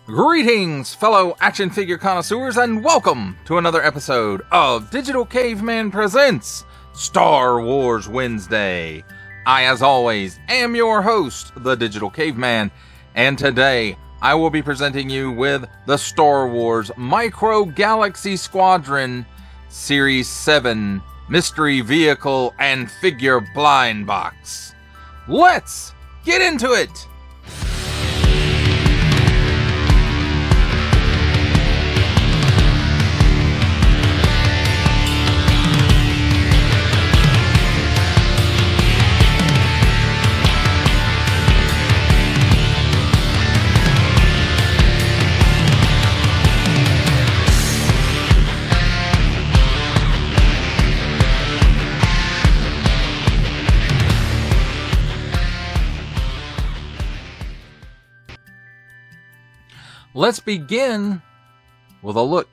Greetings, fellow action figure connoisseurs, and welcome to another episode of Digital Caveman Presents Star Wars Wednesday. I, as always, am your host, the Digital Caveman, and today I will be presenting you with the Star Wars Micro Galaxy Squadron Series 7 Mystery Vehicle and Figure Blind Box. Let's get into it! Let's begin with a look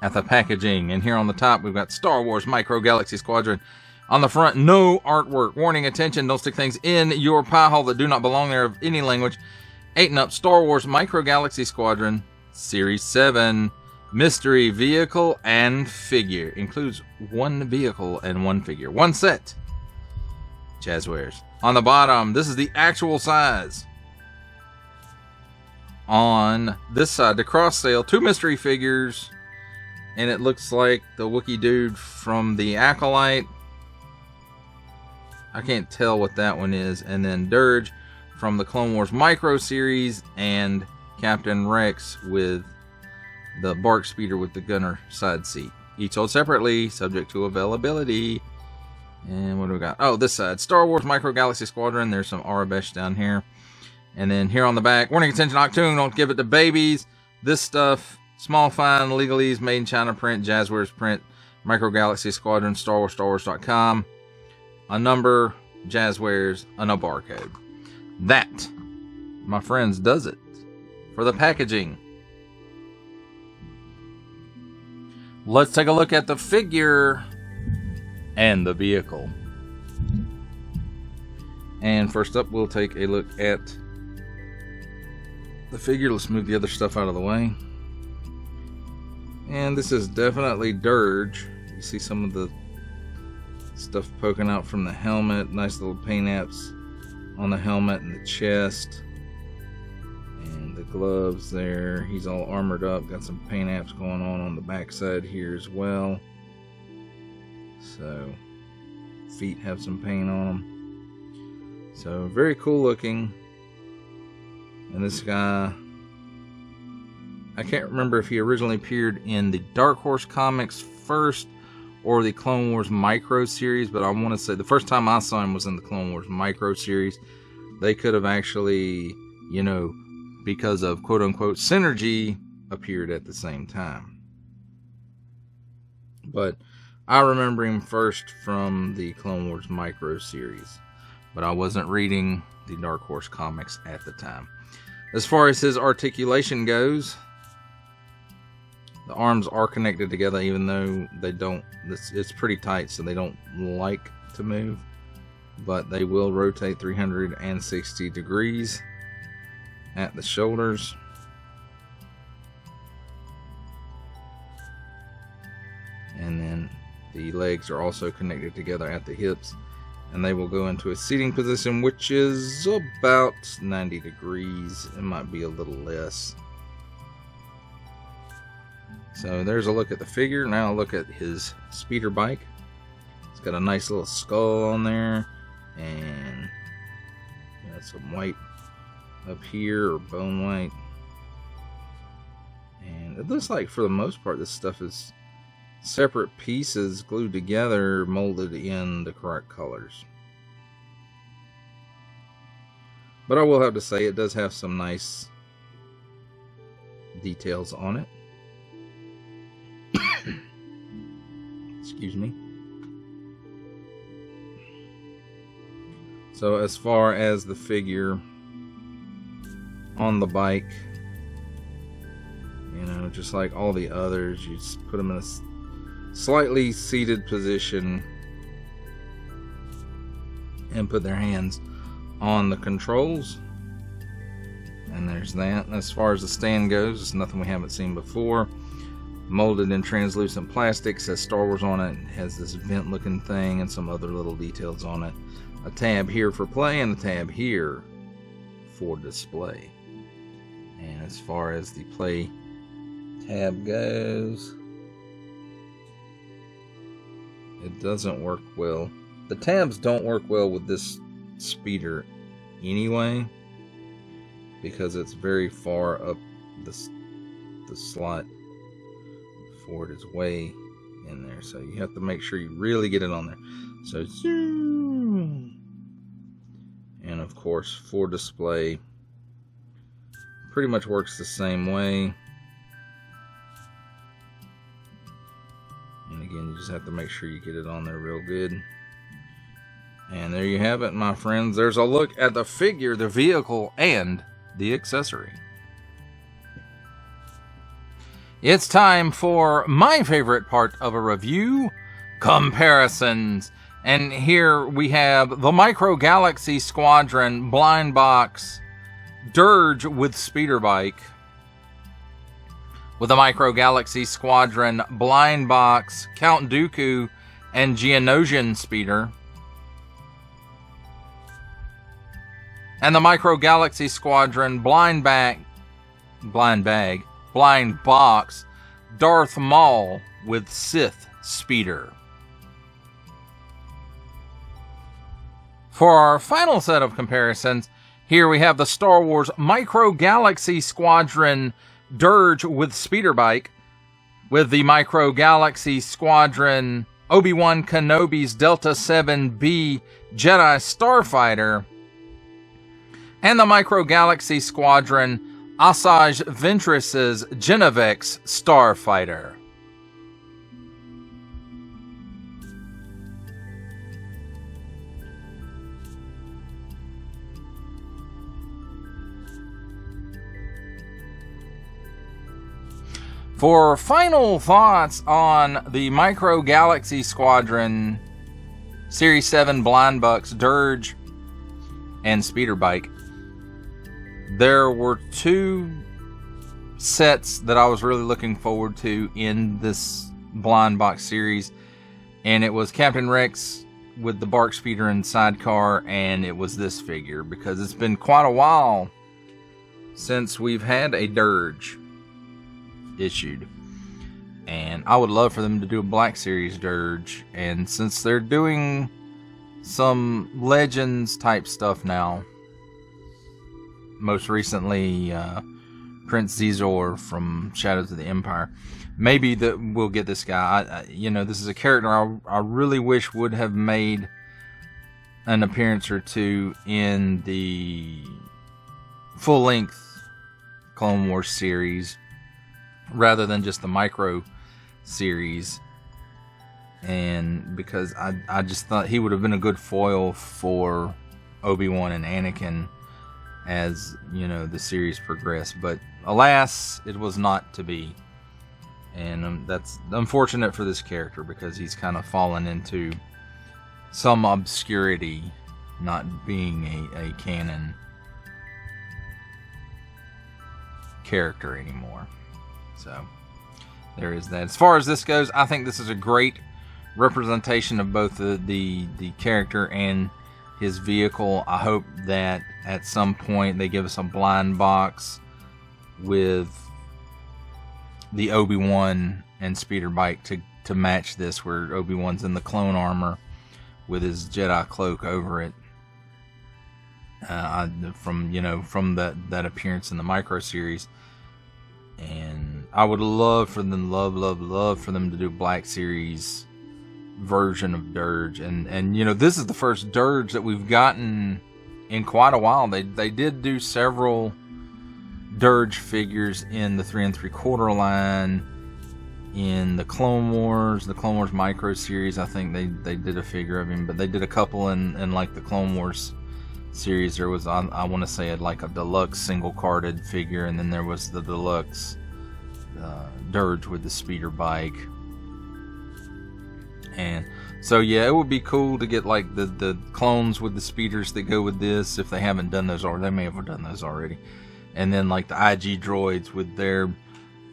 at the packaging. And here on the top, we've got Star Wars Micro Galaxy Squadron. On the front, no artwork. Warning, attention, don't stick things in your pie hole that do not belong there of any language. 8 and up, Star Wars Micro Galaxy Squadron Series 7 Mystery Vehicle and Figure. Includes one vehicle and one figure. One set. Jazzwares. On the bottom, this is the actual size. On this side, the cross sale, 2 mystery figures, and it looks like the Wookiee dude from the Acolyte. I can't tell what that one is. And then Dirge from the Clone Wars Micro series, and Captain Rex with the Bark Speeder with the gunner side seat. Each sold separately, subject to availability. And what do we got? Oh, this side, Star Wars Micro Galaxy Squadron. There's some Arabesh down here. And then here on the back, warning, attention, Octoon, don't give it to babies. This stuff, small fine, legalese, made in China print, Jazzwares print, Micro Galaxy Squadron, StarWars.com. A number, Jazzwares, and a barcode. That, my friends, does it for the packaging. Let's take a look at the figure and the vehicle. And first up, we'll take a look at the figure. Let's move the other stuff out of the way. And this is definitely Dirge. You see some of the stuff poking out from the helmet. Nice little paint apps on the helmet and the chest. And the gloves there. He's all armored up. Got some paint apps going on the backside here as well. So, feet have some paint on them. So, very cool looking. And this guy, I can't remember if he originally appeared in the Dark Horse comics first or the Clone Wars Micro series, but I want to say the first time I saw him was in the Clone Wars Micro series. They could have actually, you know, because of quote-unquote synergy, appeared at the same time. But I remember him first from the Clone Wars Micro series, but I wasn't reading the Dark Horse comics at the time. As far as his articulation goes, the arms are connected together, even though they don't, it's pretty tight, so they don't like to move, but they will rotate 360 degrees at the shoulders. And then the legs are also connected together at the hips, and they will go into a seating position, which is about 90 degrees. It might be a little less. So there's a look at the figure. Now a look at his speeder bike. It's got a nice little skull on there, and some white up here, or bone white. And it looks like for the most part this stuff is separate pieces glued together, molded in the correct colors. But I will have to say it does have some nice details on it. Excuse me. So as far as the figure on the bike, you know, just like all the others, you just put them in a slightly seated position and put their hands on the controls. And there's that. As far as the stand goes, it's nothing we haven't seen before. Molded in translucent plastic, says Star Wars on it. It has this vent looking thing and some other little details on it. A tab here for play and a tab here for display. And as far as the play tab goes, it doesn't work well. The tabs don't work well with this speeder anyway, because it's very far up the slot for it is way in there. So you have to make sure you really get it on there. So zoom. And of course for display pretty much works the same way. And again, you just have to make sure you get it on there real good. And there you have it, my friends. There's a look at the figure, the vehicle, and the accessory. It's time for my favorite part of a review, comparisons. And here we have the Micro Galaxy Squadron blind box Dirge with speeder bike, with the Micro Galaxy Squadron blind box Count Dooku and Geonosian speeder, and the Micro Galaxy Squadron blind box Darth Maul with Sith speeder. For our final set of comparisons, here we have the Star Wars Micro Galaxy Squadron Dirge with speeder bike, with the Micro Galaxy Squadron Obi-Wan Kenobi's Delta 7B Jedi Starfighter, and the Micro Galaxy Squadron Asajj Ventress's Genevex Starfighter. For final thoughts on the Micro Galaxy Squadron Series 7 blind box Dirge and speeder bike, there were two sets that I was really looking forward to in this blind box series, and it was Captain Rex with the Bark Speeder and sidecar, and it was this figure, because it's been quite a while since we've had a Dirge issued, and I would love for them to do a Black Series Dirge. And since they're doing some Legends type stuff now, most recently Prince Zizor from Shadows of the Empire, maybe that we'll get this guy. This is a character I really wish would have made an appearance or two in the full-length Clone Wars series, rather than just the micro series. And because I just thought he would have been a good foil for Obi-Wan and Anakin as the series progressed, but alas, it was not to be. And that's unfortunate for this character, because he's kind of fallen into some obscurity, not being a canon character anymore. So there is that. As far as this goes, I think this is a great representation of both the character and his vehicle. I hope that at some point they give us a blind box with the Obi-Wan and speeder bike to match this, where Obi-Wan's in the clone armor with his Jedi cloak over it, from that appearance in the micro series. And I would love for them, love for them to do a Black Series version of Dirge. And this is the first Dirge that we've gotten in quite a while. They did do several Dirge figures in the 3 3/4 line, in the Clone Wars micro series. I think they did a figure of him, but they did a couple in like the Clone Wars series. There was, I want to say, like a deluxe single carded figure, and then there was the deluxe Dirge with the speeder bike. And So yeah, it would be cool to get like the clones with the speeders that go with this, if they haven't done those already. They may have done those already. And then like the IG droids with their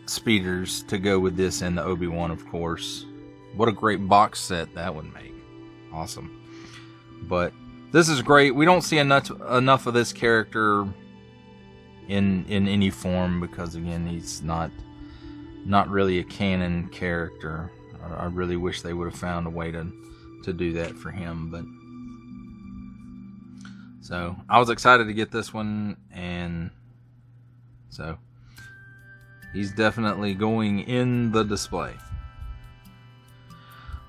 speeders to go with this, and the Obi-Wan, of course. What a great box set that would make. Awesome. But this is great. We don't see enough of this character in any form, because again, he's not really a canon character. I really wish they would have found a way to do that for him. But so I was excited to get this one, and so he's definitely going in the display.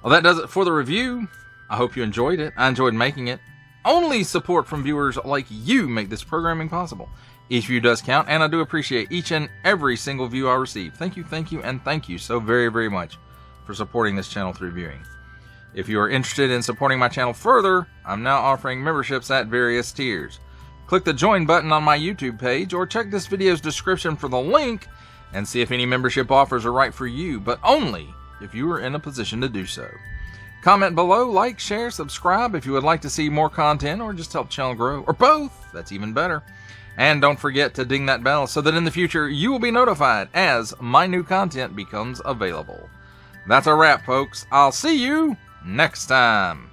Well, that does it for the review. I hope you enjoyed it. I enjoyed making it. Only support from viewers like you make this programming possible. Each view does count, and I do appreciate each and every single view I receive. Thank you, and thank you so very, very much for supporting this channel through viewing. If you are interested in supporting my channel further, I'm now offering memberships at various tiers. Click the join button on my YouTube page, or check this video's description for the link and see if any membership offers are right for you, but only if you are in a position to do so. Comment below, like, share, subscribe if you would like to see more content, or just help the channel grow, or both. That's even better. And don't forget to ding that bell so that in the future you will be notified as my new content becomes available. That's a wrap, folks. I'll see you next time.